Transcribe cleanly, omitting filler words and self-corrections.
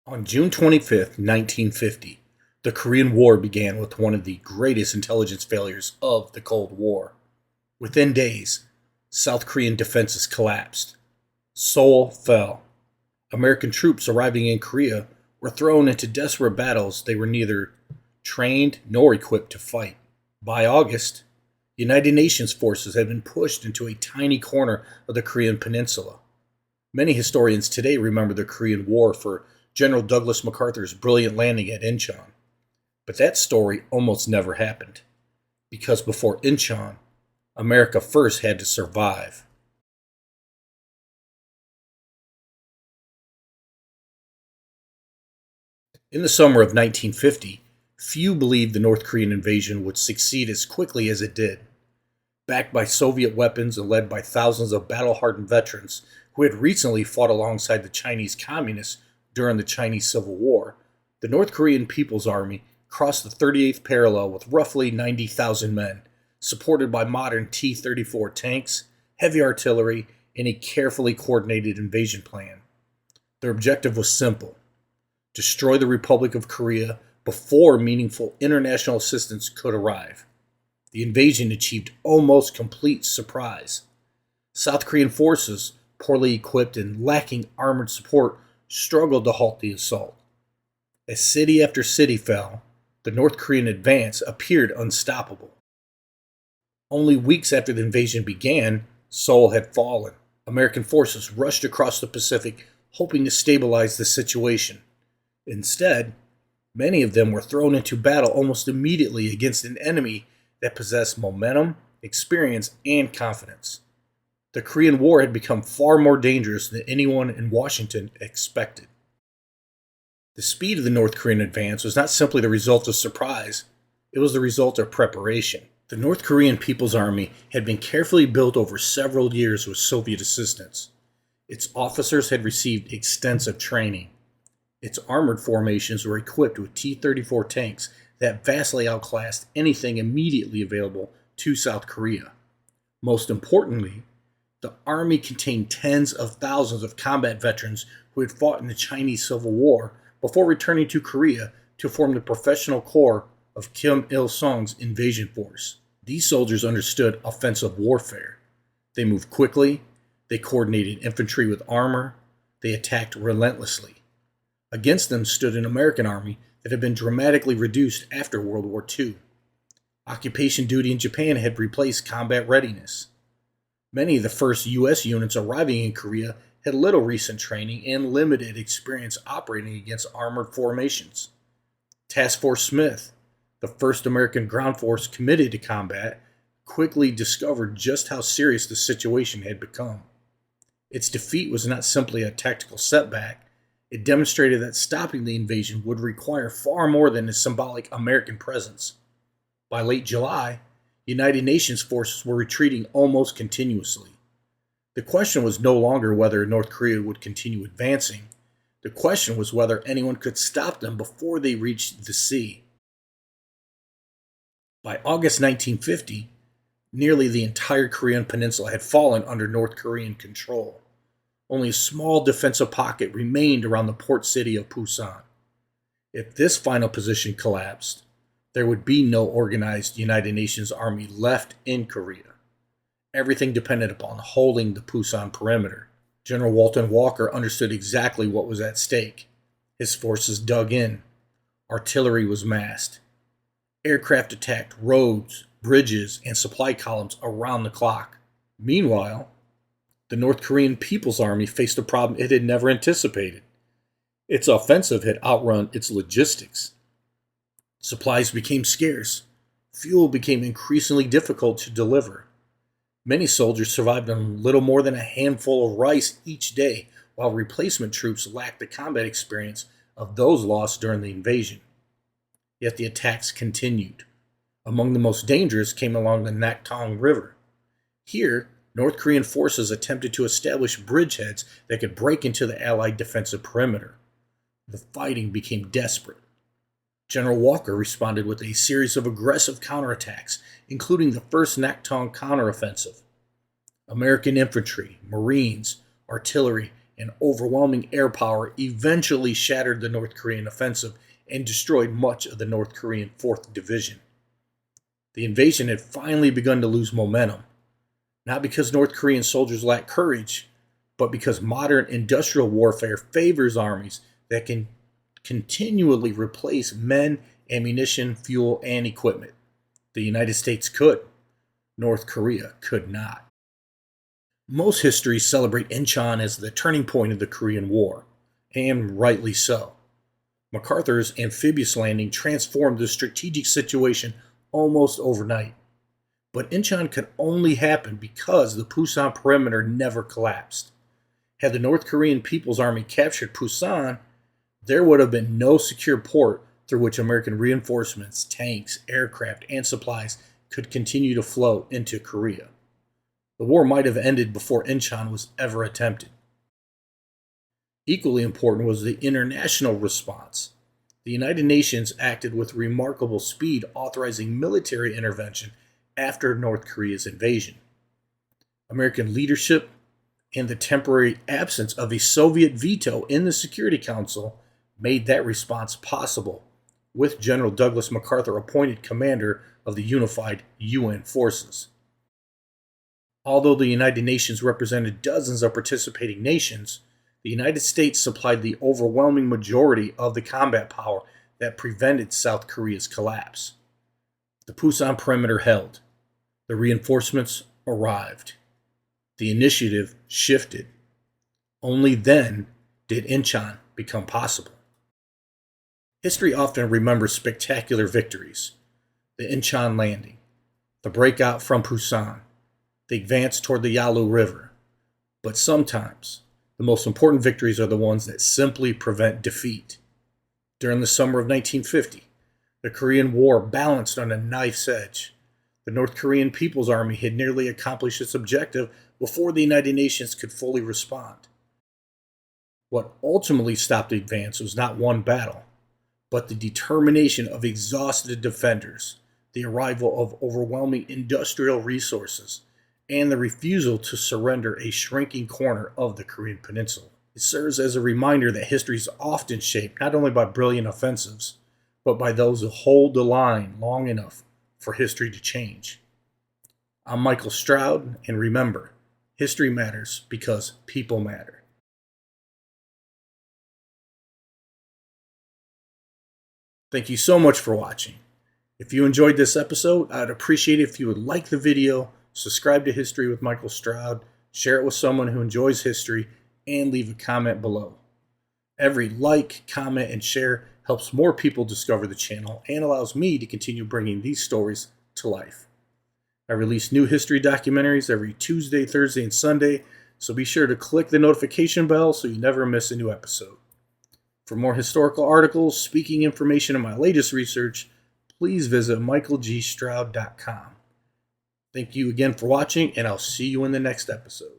On June 25th, 1950, the Korean War began with one of the greatest intelligence failures of the Cold War. Within days, South Korean defenses collapsed. Seoul fell. American troops arriving in Korea were thrown into desperate battles they were neither trained nor equipped to fight. By August, United Nations forces had been pushed into a tiny corner of the Korean peninsula. Many historians today remember the Korean War for General Douglas MacArthur's brilliant landing at Inchon. But that story almost never happened, because before Inchon, America first had to survive. In the summer of 1950, few believed the North Korean invasion would succeed as quickly as it did. Backed by Soviet weapons and led by thousands of battle-hardened veterans who had recently fought alongside the Chinese communists during the Chinese Civil War, the North Korean People's Army crossed the 38th parallel with roughly 90,000 men, supported by modern T-34 tanks, heavy artillery, and a carefully coordinated invasion plan. Their objective was simple: destroy the Republic of Korea before meaningful international assistance could arrive. The invasion achieved almost complete surprise. South Korean forces, poorly equipped and lacking armored support, struggled to halt the assault. As city after city fell, the North Korean advance appeared unstoppable. Only weeks after the invasion began, Seoul had fallen. American forces rushed across the Pacific, hoping to stabilize the situation. Instead, many of them were thrown into battle almost immediately against an enemy that possessed momentum, experience, and confidence. The Korean War had become far more dangerous than anyone in Washington expected. The speed of the North Korean advance was not simply the result of surprise, it was the result of preparation. The North Korean People's Army had been carefully built over several years with Soviet assistance. Its officers had received extensive training. Its armored formations were equipped with T-34 tanks that vastly outclassed anything immediately available to South Korea. Most importantly, the army contained tens of thousands of combat veterans who had fought in the Chinese Civil War before returning to Korea to form the professional corps of Kim Il-sung's invasion force. These soldiers understood offensive warfare. They moved quickly, they coordinated infantry with armor, they attacked relentlessly. Against them stood an American army that had been dramatically reduced after World War II. Occupation duty in Japan had replaced combat readiness. Many of the first U.S. units arriving in Korea had little recent training and limited experience operating against armored formations. Task Force Smith, the first American ground force committed to combat, quickly discovered just how serious the situation had become. Its defeat was not simply a tactical setback, it demonstrated that stopping the invasion would require far more than a symbolic American presence. By late July, United Nations forces were retreating almost continuously. The question was no longer whether North Korea would continue advancing. The question was whether anyone could stop them before they reached the sea. By August 1950, nearly the entire Korean peninsula had fallen under North Korean control. Only a small defensive pocket remained around the port city of Pusan. If this final position collapsed, there would be no organized United Nations army left in Korea. Everything depended upon holding the Pusan Perimeter. General Walker understood exactly what was at stake. His forces dug in. Artillery was massed. Aircraft attacked roads, bridges, and supply columns around the clock. Meanwhile, the North Korean People's Army faced a problem it had never anticipated. Its offensive had outrun its logistics. Supplies became scarce. Fuel became increasingly difficult to deliver. Many soldiers survived on little more than a handful of rice each day, while replacement troops lacked the combat experience of those lost during the invasion. Yet the attacks continued. Among the most dangerous came along the Nakong River. Here, North Korean forces attempted to establish bridgeheads that could break into the Allied defensive perimeter. The fighting became desperate. General Walker responded with a series of aggressive counterattacks, including the first Nakong counteroffensive. American infantry, Marines, artillery, and overwhelming air power eventually shattered the North Korean offensive and destroyed much of the North Korean 4th Division. The invasion had finally begun to lose momentum, not because North Korean soldiers lacked courage, but because modern industrial warfare favors armies that can continually replace men, ammunition, fuel, and equipment. The United States could. North Korea could not. Most histories celebrate Inchon as the turning point of the Korean War, and rightly so. MacArthur's amphibious landing transformed the strategic situation almost overnight. But Inchon could only happen because the Pusan Perimeter never collapsed. Had the North Korean People's Army captured Pusan, there would have been no secure port through which American reinforcements, tanks, aircraft, and supplies could continue to flow into Korea. The war might have ended before Inchon was ever attempted. Equally important was the international response. The United Nations acted with remarkable speed, authorizing military intervention after North Korea's invasion. American leadership and the temporary absence of a Soviet veto in the Security Council made that response possible, with General Douglas MacArthur appointed commander of the unified UN forces. Although the United Nations represented dozens of participating nations, the United States supplied the overwhelming majority of the combat power that prevented South Korea's collapse. The Pusan Perimeter held. The reinforcements arrived. The initiative shifted. Only then did Inchon become possible. History often remembers spectacular victories. The Inchon landing, the breakout from Pusan, the advance toward the Yalu River. But sometimes, the most important victories are the ones that simply prevent defeat. During the summer of 1950, the Korean War balanced on a knife's edge. The North Korean People's Army had nearly accomplished its objective before the United Nations could fully respond. What ultimately stopped the advance was not one battle, but the determination of exhausted defenders, the arrival of overwhelming industrial resources, and the refusal to surrender a shrinking corner of the Korean Peninsula. It serves as a reminder that history is often shaped not only by brilliant offensives, but by those who hold the line long enough for history to change. I'm Michael Stroud, and remember, history matters because people matter. Thank you so much for watching. If you enjoyed this episode, I'd appreciate it if you would like the video, subscribe to History with Michael Stroud, share it with someone who enjoys history, and leave a comment below. Every like, comment, and share helps more people discover the channel and allows me to continue bringing these stories to life. I release new history documentaries every Tuesday, Thursday, and Sunday, so be sure to click the notification bell so you never miss a new episode. For more historical articles, speaking information, and my latest research, please visit michaelgstroud.com. Thank you again for watching, and I'll see you in the next episode.